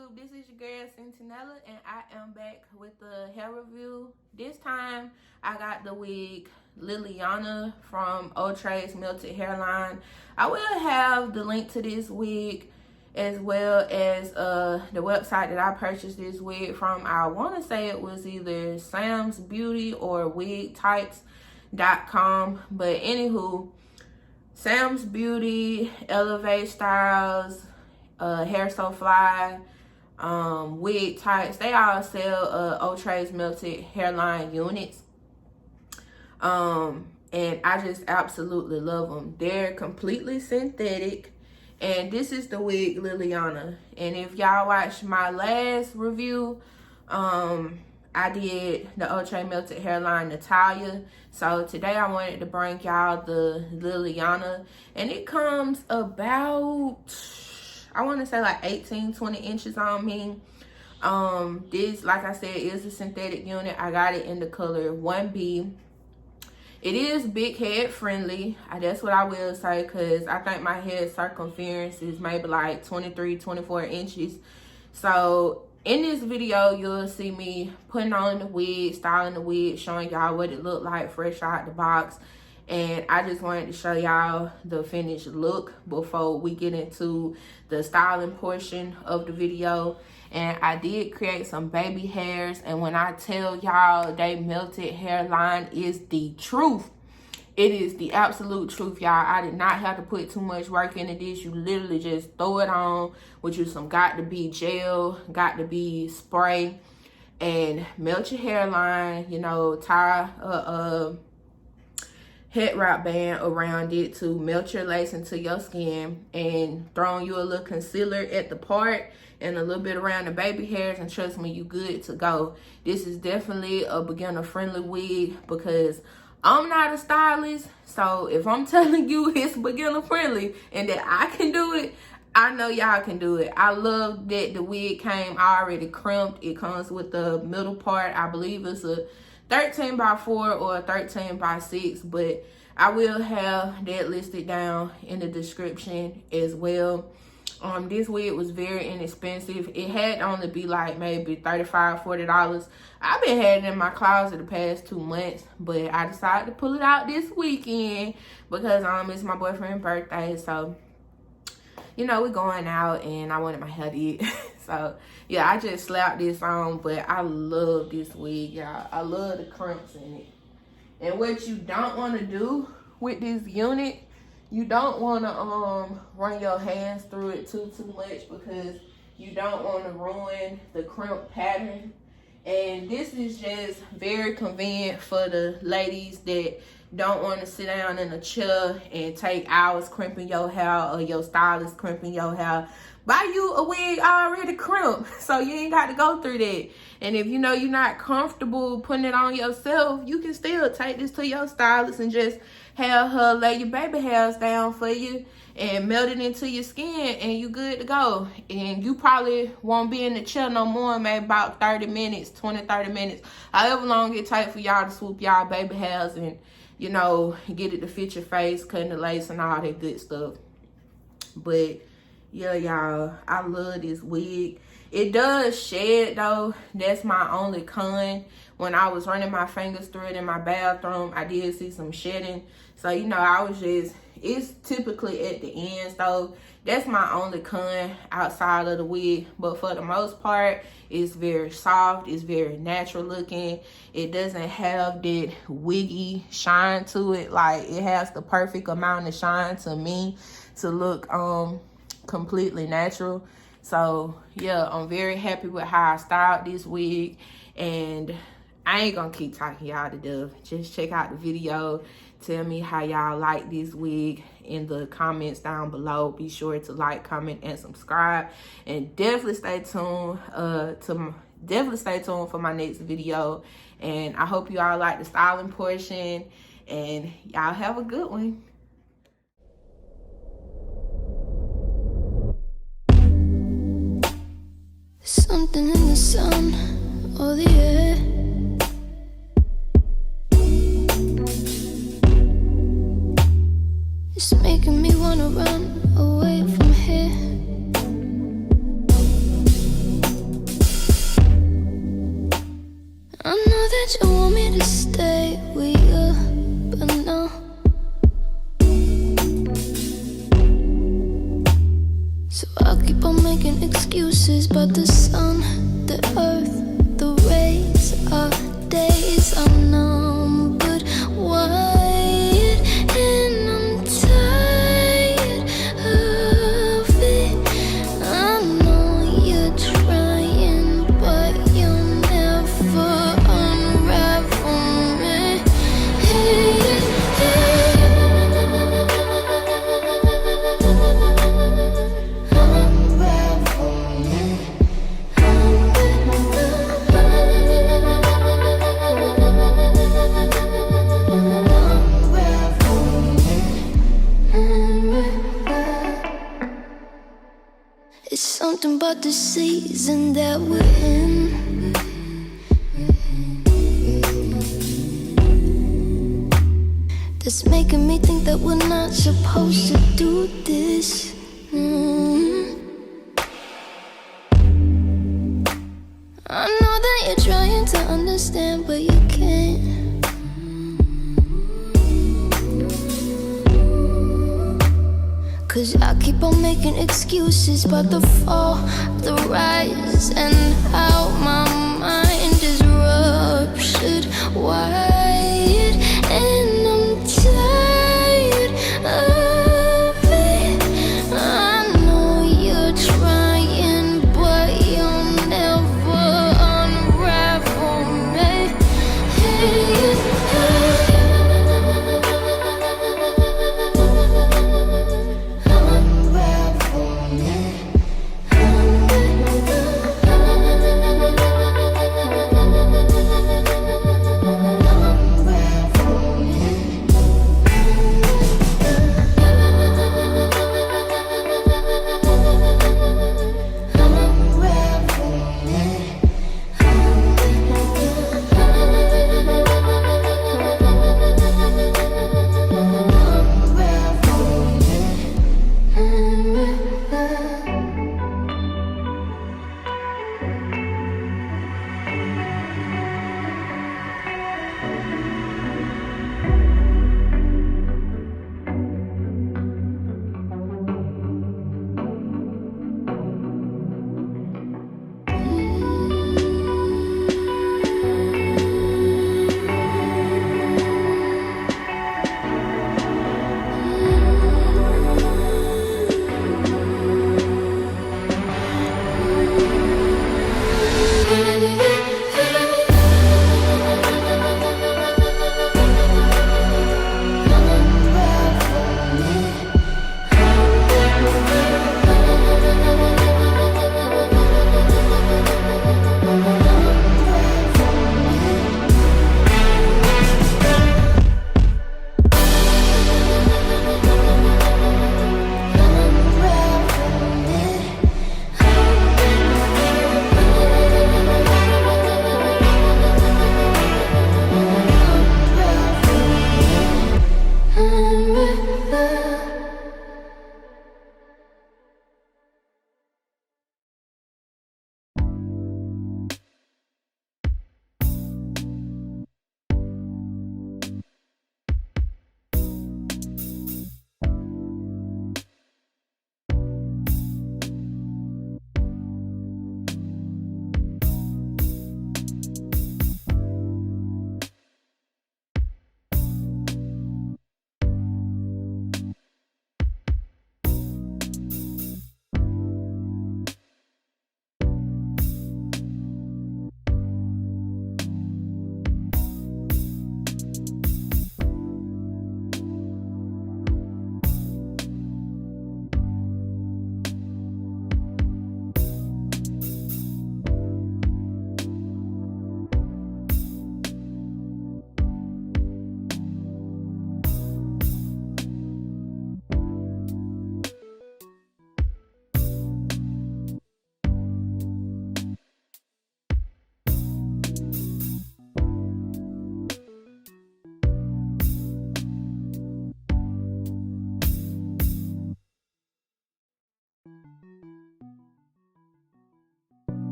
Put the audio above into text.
YouTube, this is your girl Sentinella, and I am back with the hair review. This time I got the wig LILYANA from OUTRE's Melted Hairline. I will have the link to this wig as well as the website that I purchased this wig from. I want to say it was either Sam's Beauty or Wigtypes.com, but anywho, Sam's Beauty, Elevatesyles, Hairsoftly, Wigtypes, they all sell OUTRE's Melted Hairline units. And I just absolutely love them. They're completely synthetic. And this is the wig LILYANA. And if y'all watched my last review, I did the OUTRE Melted Hairline Natalia. So today I wanted to bring y'all the LILYANA. And it comes about, I want to say like 18-20 inches on me. This, like I said, is a synthetic unit. I got it in the color 1B. It is big head friendly. That's what I will say, because I think my head circumference is maybe like 23-24 inches. So in this video, you'll see me putting on the wig, styling the wig, showing y'all what it looked like fresh out the box. And I just wanted to show y'all the finished look before we get into the styling portion of the video. And I did create some baby hairs, and when I tell y'all they melted hairline is the truth, it is the absolute truth, y'all. I did not have to put too much work into this. You literally just throw it on with you some got to be gel, got to be spray, and melt your hairline. You know, tie a head wrap band around it to melt your lace into your skin, and throwing you a little concealer at the part and a little bit around the baby hairs, and trust me, you good to go. This is definitely a beginner friendly wig, because I'm not a stylist. So if I'm telling you it's beginner friendly and that I can do it, I know y'all can do it. I love that the wig came already crimped. It comes with the middle part. I believe it's a 13x4 or a 13x6, but I will have that listed down in the description as well. This wig was very inexpensive. It had only be like maybe $35-$40. I've been having it in my closet the past 2 months, but I decided to pull it out this weekend because it's my boyfriend's birthday. So, you know, we're going out and I wanted my hair did. So yeah, I just slapped this on, but I love this wig, y'all. I love the crimps in it. And what you don't want to do with this unit, you don't want to run your hands through it too much, because you don't want to ruin the crimp pattern. And this is just very convenient for the ladies that don't want to sit down in a chair and take hours crimping your hair, or your stylist crimping your hair. Buy you a wig already crimped, so you ain't got to go through that. And if you know you're not comfortable putting it on yourself, you can still take this to your stylist and just have her lay your baby hairs down for you and melt it into your skin, and you good to go. And you probably won't be in the chair no more, maybe about 30 minutes, 20-30 minutes, however long it takes for y'all to swoop y'all baby hairs and, you know, get it to fit your face, cutting the lace and all that good stuff. But yeah, y'all, I love this wig. It does shed though. That's my only con. When I was running my fingers through it in my bathroom, I did see some shedding. So, you know, it's typically at the ends though. That's my only con outside of the wig. But for the most part, it's very soft. It's very natural looking. It doesn't have that wiggy shine to it. Like, it has the perfect amount of shine to me to look completely natural. So yeah, I'm very happy with how I styled this wig, and I ain't gonna keep talking y'all to death. Just check out the video. Tell me how y'all like this wig in the comments down below. Be sure to like, comment, and subscribe, and definitely stay tuned for my next video. And I hope you all like the styling portion, and y'all have a good one. Something in the sun or the air, it's making me wanna run away from here. that you want me to stay with you, but no. So I keep on making excuses about the sun, the earth, the rays, our days are numbered, wide, and I'm tired of it. I know you're trying, but you'll never unravel me. It's something about the season that we're in. That's making me think that we're not supposed to do this. I know that you're trying to understand, but you can't. Cause I keep on making excuses about the fall, the rise, and how my mind is ruptured. Why?